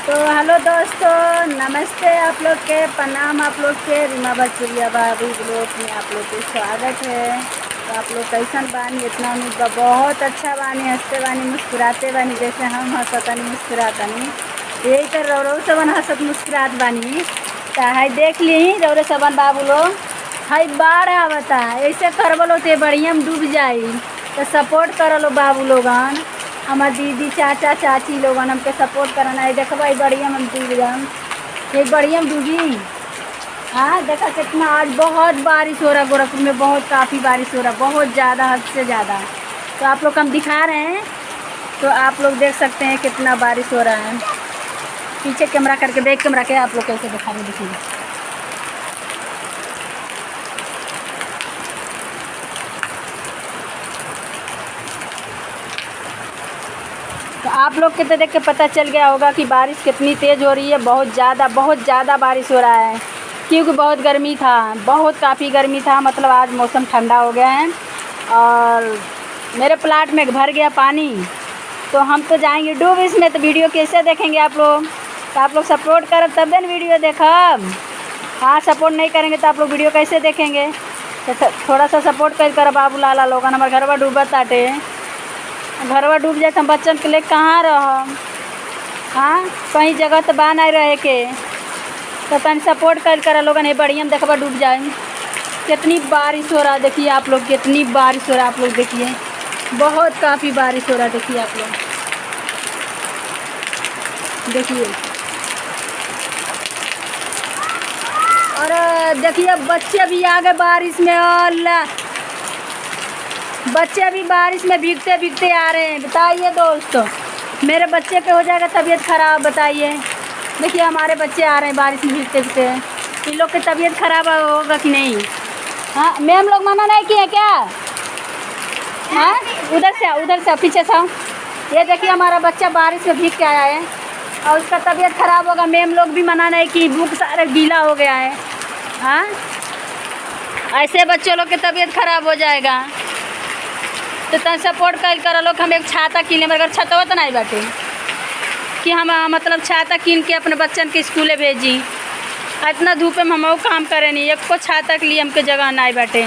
तो हेलो दोस्तों, नमस्ते आप लोग के, प्रणाम आप लोग के। रीमा भजपुरिया भाभी ब्लॉग में आप लोग के स्वागत है। तो आप लोग कैसन बानी? इतना उम्मीद बा बहुत अच्छा बानी, हंसते बानी, मुस्कुराते बानी, जैसे हम हंसतनी मुस्कुरातनी यही तो रौरव सबन हंसत मुस्कुरात बानी। तो हाई देख ली रौरे सबन बाबू लोग, हाई बाढ़ आवता, ऐसे करबो लो तो बढ़िया में डूब जाई। तो सपोर्ट कर लो बाबू लोगन, हमार दीदी चाचा चाची लोगन हमके सपोर्ट करना है। देखो भाई बढ़िया हम डूब जाम, ये बढ़िया हम डूबी। हाँ देखा कितना आज बहुत बारिश हो रहा, गोरखपुर में बहुत काफ़ी बारिश हो रहा, बहुत ज़्यादा, हद से ज़्यादा। तो आप लोग हम दिखा रहे हैं, तो आप लोग देख सकते हैं कितना बारिश हो रहा है। पीछे कैमरा करके बैक कैमरा के आप लोग कैसे दिखा रहे देखिए। तो आप लोग के तो देख के पता चल गया होगा कि बारिश कितनी तेज़ हो रही है। बहुत ज़्यादा बारिश हो रहा है, क्योंकि बहुत गर्मी था, बहुत काफ़ी गर्मी था। मतलब आज मौसम ठंडा हो गया है और मेरे प्लाट में भर गया पानी, तो हम तो जाएंगे डूब इसमें। तो वीडियो कैसे देखेंगे आप लोग? तो आप लोग सपोर्ट करें तब न वीडियो देखब। हाँ, सपोर्ट नहीं करेंगे तो आप लोग वीडियो कैसे देखेंगे? तो थोड़ा सा सपोर्ट कर बाबू लाला लोगन। हमारे घरवा डूबत ताटे, घरवा डूब जाए तो हम बच्चन के लिए कहाँ रह। हाँ, कहीं जगह तो बा नहीं रहे के। तो तन सपोर्ट कर लोगन है बढ़िया में देखबा डूब जाए। कितनी बारिश हो रहा है देखिए आप लोग, कितनी बारिश हो रहा है आप लोग देखिए, बहुत काफ़ी बारिश हो रहा है। देखिए आप लोग देखिए, और देखिए बच्चे भी आ गए बारिश में। अल्लाह, बच्चे भी बारिश में भीगते भीगते आ रहे हैं। बताइए दोस्तों, मेरे बच्चे के हो जाएगा तबीयत ख़राब? बताइए। देखिए हमारे बच्चे आ रहे हैं बारिश में भीगते भीगते, इन लोग की तबीयत ख़राब होगा कि नहीं? हाँ मैम, लोग मना नहीं किए क्या? हाँ, उधर से पीछे से। ये देखिए हमारा बच्चा बारिश में भीग के आया है और उसका तबीयत ख़राब होगा। मैम लोग भी मना नहीं कि बुक सारा गीला हो गया है। हाँ, ऐसे बच्चों लोग की तबीयत ख़राब हो जाएगा। तो तन सपोर्ट कर लोग। हम एक छाता किने, मगर छतवा तो नहीं बाटे कि हम मतलब छाता कीन के अपने बच्चन के स्कूले भेजी। इतना धूप में हम काम करे नहीं, एक को छाता के लिए हमके जगह नहीं बाटे।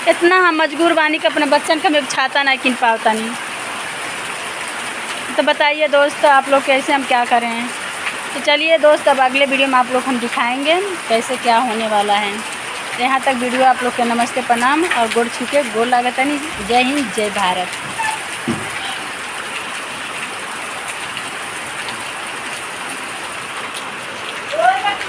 इतना हम मजबूर बानी कि अपने बच्चन का हम एक छाता नहीं किन पाता नहीं। तो बताइए दोस्त, आप लोग कैसे, हम क्या करें? तो चलिए दोस्त, अब अगले वीडियो में आप लोग हम दिखाएंगे कैसे क्या होने वाला है। यहाँ तक वीडियो आप लोग के नमस्ते प्रणाम और गोड़ छू के गोड़ लागत नहीं। जय हिंद, जय भारत।